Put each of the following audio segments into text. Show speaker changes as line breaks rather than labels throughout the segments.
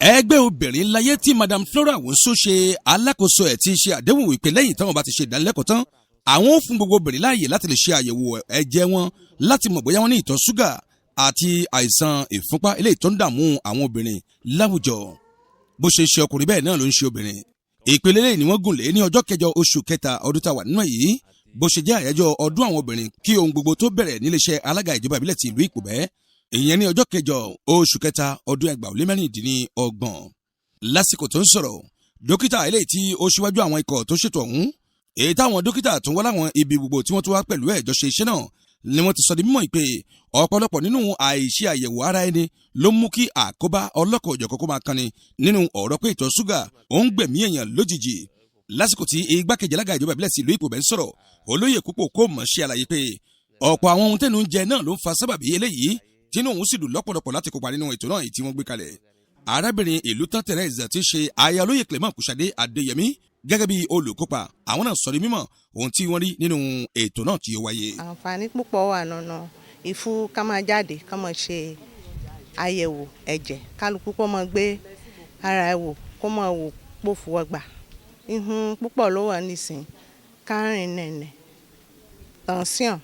ẹgbẹ́ obìnrin láyé tí Madam Flora Wonso ṣe alákòóso ẹ̀ ti ṣe àdéhùn wípé lẹ́yìn táwọn bá ti ṣe ìdánilẹ́kọ̀ọ́ tán àwọn ó fún gbogbo obìnrin láàyè láti lè ṣe àyẹ̀wò ẹ̀jẹ̀ wọn láti mọ̀ bóyá wọ́n ní ìtọ̀ ṣúgà àti àìsàn ìfúnpá eléyìí tó ń dààmú àwọn obìnrin láwùjọ. Bó ṣe ṣe ọkùnrin bẹ́ẹ̀ náà ló ń ṣe obìnrin. Ìpele lẹ́yìn ni wọ́n gùn lé ní ọjọ́ kẹjọ oṣù kẹta ọdún tá a wà nínú yìí bó ṣe jẹ́ àyájọ́ ọdún àwọn obìnrin kí ohun gbogbo tó bẹ̀rẹ̀ níléeṣẹ́ alága ìjọba ìbílẹ̀ ti ìlú Ìpòbẹ́ ìyẹn ní ọjọ́ kẹjọ oṣù kẹta ọdún 2026. Lásìkò tó ń sọ̀rọ̀ dókítà eléyìí tí ó ṣíwájú àwọn ikọ̀ tó ṣètò ọ̀hún èyí táwọn dókítà tó ń wá láwọn ibi gbogbo tí wọ́n tó wá pẹ̀lú ẹ̀jọ́ ṣe iṣẹ́ náà ni wọ́n ti sọ di mímọ̀ pé ọ̀pọ̀lọpọ̀ nínú àìṣe àyẹ̀wò ara ẹni ló mú kí àkóbá ọlọ́kọ̀ òjọ̀kọ̀ kó máa kanni nínú ọ̀rọ̀ pé ìtọ̀ ṣúgà ó ń gbẹ̀mí èèyàn lójijì. Lásìkò tí igbákejì alága ìjọba ìbílẹ̀ sí ìlú Ìpòbẹ́ ń sọ̀rọ̀ olóyè púpọ̀ kó mọ̀ ṣe àlàyé pé ọ̀pọ̀ àwọn ohun tẹ́nu ń jẹ náà ló ń fa sábàbí eléyìí tínú òun sì dùn lọ́pọ̀lọpọ̀ láti kópa nínú ètò náà tí wọ́n gbé kalẹ̀. Arábìnrin ìlú tán Teresa ti ṣe aya olóyè Clement Kùsàdé Adéyẹmí gẹ́gẹ́ bí olùkópa àwọn náà sọ di mímọ̀ ohun tí wọ́n rí nínú ètò náà tí ó wáyé.
Àǹfààní púpọ̀ wà nínú ìfú ká máa jáde ká máa ṣe àyẹ̀wò ẹ̀jẹ̀ kálukú kó máa gbé ara ẹ̀ wò kó máa wò pòfù ọgbà ihun púpọ̀ ló wà nísìnyí kárìn nẹ̀nẹ̀ tension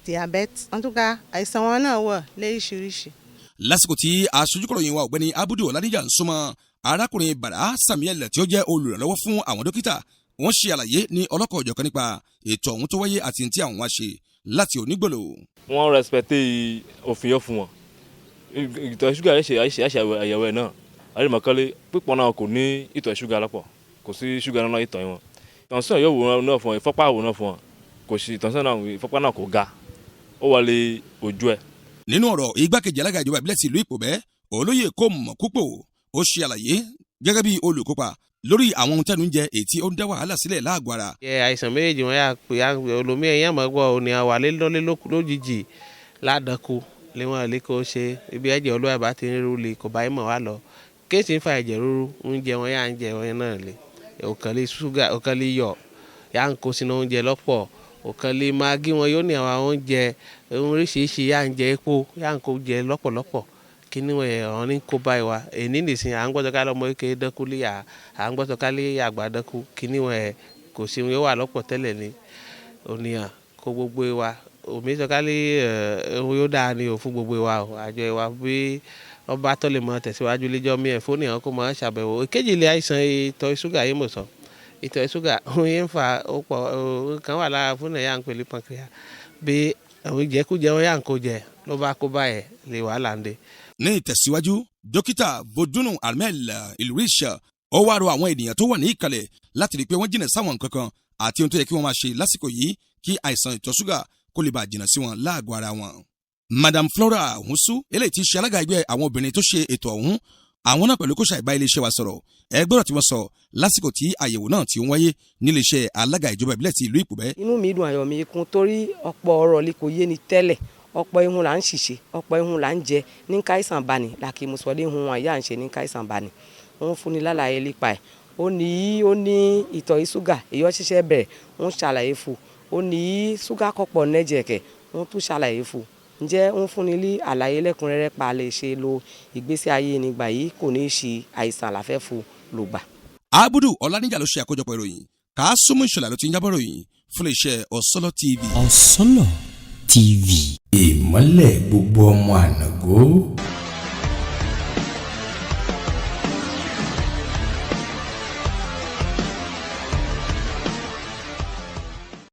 diabetes en tout cas àìsàn wọn náà wà lóríṣiríṣi.
Lásìkò tí aṣojúkọ̀ròyìn wa ọ̀gbẹ́ni Abudu Ọ̀làdíjà ń súnmọ́ arákùnrin Bàrà Samuel tí ó jẹ́ olùrànlọ́wọ́ fún àwọn dókítà wọ́n ṣe àlàyé ní ọlọ́kọ̀ òjọ̀kan nípa ètò ọ̀hún tó wáyé àti tí àwọn wá ṣe láti onígbòlò.
Wọ́n rẹ́spẹ̀tì òfin yọ fún wọn ìtọ̀ ṣúgà àṣẹ àyẹ̀wò ẹ̀ náà àrèmọ̀kọ́lé pípọ̀ náà kò ní ìtọ̀ ṣúgà lọ́pọ̀ kò sí ṣúgà náà ìtọ̀ wọn tọ̀sán yóò wò náà fún wọn ìfọ́pá wò náà fún wọn kò sí tọ̀sán náà ìfọ́pá náà kò ga ó wọlé ojú ẹ̀.
Nínú ọ̀rọ̀ igbákejì alága ìjọba ìbílẹ̀ ti ìlú Ìpòbẹ́ olóyè kó mọ̀ púpọ̀ ó ṣe àlàyé gẹ́gẹ́ bí olùkópa lórí àwọn ohun tẹ́nu ń jẹ èyí tí ó ń dá wàhálà sílẹ̀ láàgọ́ ara.
Àìsàn méjèèjì wọn yà pé olómi ẹ̀yàn mọ̀ gbọ́ òní àwà lélọ́lé lójijì ládàkú léwọ̀n àlékò ṣe ibi ẹ̀jẹ̀ olóyè bá ti ń rú le kò bá yín mọ̀ wá lọ kéèsì ń fa ẹ̀jẹ̀ rúru oúnjẹ wọn yà ń jẹ wọn náà le òkànlé ṣúgà òkànlé yọ yà ń kó sínú oúnjẹ lọ́pọ̀ òkànlé magí wọn yóò ní àwọn oúnjẹ oríṣiríṣi yà ń jẹ epo yà ń kó jẹ lọ́pọ̀lọpọ̀ kíní wọn ọ̀hún ní kó báyìí wa èní nìsín à ń gbọ́dọ̀ ká lọ́mọ kékeré dẹ́kú lé à ń gbọ́dọ̀ ká lé àgbà dẹ́kú kíní wọn kò sí wọn yóò wà lọ́pọ̀ tẹ́lẹ̀ ní ònìyàn kó gbogbo wa òmí sọ ká lé yóò dáa ní òfún gbogbo wa o àjọ wa bí ọba tó lè mọ tẹ̀síwájú lẹ́jọ́ mi ẹ̀ fún nìyẹn kó máa ṣàbẹ̀wò èkejì ilé àìsàn ìtọ̀ ṣúgà yìí mọ̀ sọ ìtọ̀ ṣúgà òun yẹn ń fa ọ̀pọ̀ kan wà lára fún ẹ̀yà ń pèlè pancreas bí àwọn ìjẹkújẹ wọn yà ń kó jẹ ló bá kó báyẹ̀ lè wàhálà ń dé.
Ní ìtẹ̀síwájú dókítà Vodunu Armel Ilrisha ó wá rọ àwọn ènìyàn tó wà ní ìkàlẹ̀ láti rí i pé wọ́n jìnnà sáwọn nǹkan kan àti ohun tó yẹ kí wọ́n máa ṣe lásìkò yìí kí àìsàn ìtọ̀ ṣúgà kó lè bá jìnnà sí wọn láàgọ́ ara wọn. Madam Flora Wonso eléyìí tí ṣe alága ẹgbẹ́ àwọn obìnrin tó ṣe ètò ọ̀hún àwọn náà pẹ̀lú kó ṣàìbá iléeṣẹ́ wa sọ̀rọ̀ ẹgbẹ́rọ̀ tí wọ́n sọ lásìkò tí àyẹ̀wò náà ti ń wáyé níléeṣẹ́ alága ìjọba ìbílẹ̀ ti ìlú Ìpòbẹ́.
Inú mi dùn ayọ̀ mi kún torí ọ̀pọ̀ ọ̀rọ̀ lè kò yé ni tẹ́lẹ̀ ọ̀pọ̀ ihun là ń ṣìṣe ọ̀pọ̀ ihun là ń jẹ ní káìsàn bani làkì mùsùlùmí ihun àyà ń ṣe ní káìsàn bani wọ́n fún ni lálàyé lípa ẹ̀ ó ní ìtọ̀ ṣúgà èyí ṣiṣẹ́ bẹ̀rẹ̀ wọ́n ṣàlàyé fún ó ní ṣúgà kọ̀pọ̀ nẹ́jẹ̀kẹ̀ wọ́n tún ṣàlàyé fún ǹjẹ́ wọ́n fún ni ní àlàyé lẹ́kùnrẹ́rẹ́ pa lè ṣe lo ìgbésí ayé nígbà yìí kò ní í ṣe àìsàn àlàfẹ́ fún lògbà.
Abudu Ọ̀làdíjà ló ṣe àkójọpọ̀ ìròyìn Kàásùmù Ìṣọ̀lá ló ti ń jábọ̀ ròyìn fún iléeṣẹ́ Ọ̀sọ́lọ̀ TV.
Ọ̀sọ́lọ̀ TV. Ìmọ́lẹ̀ gbogbo ọmọ ànàgó.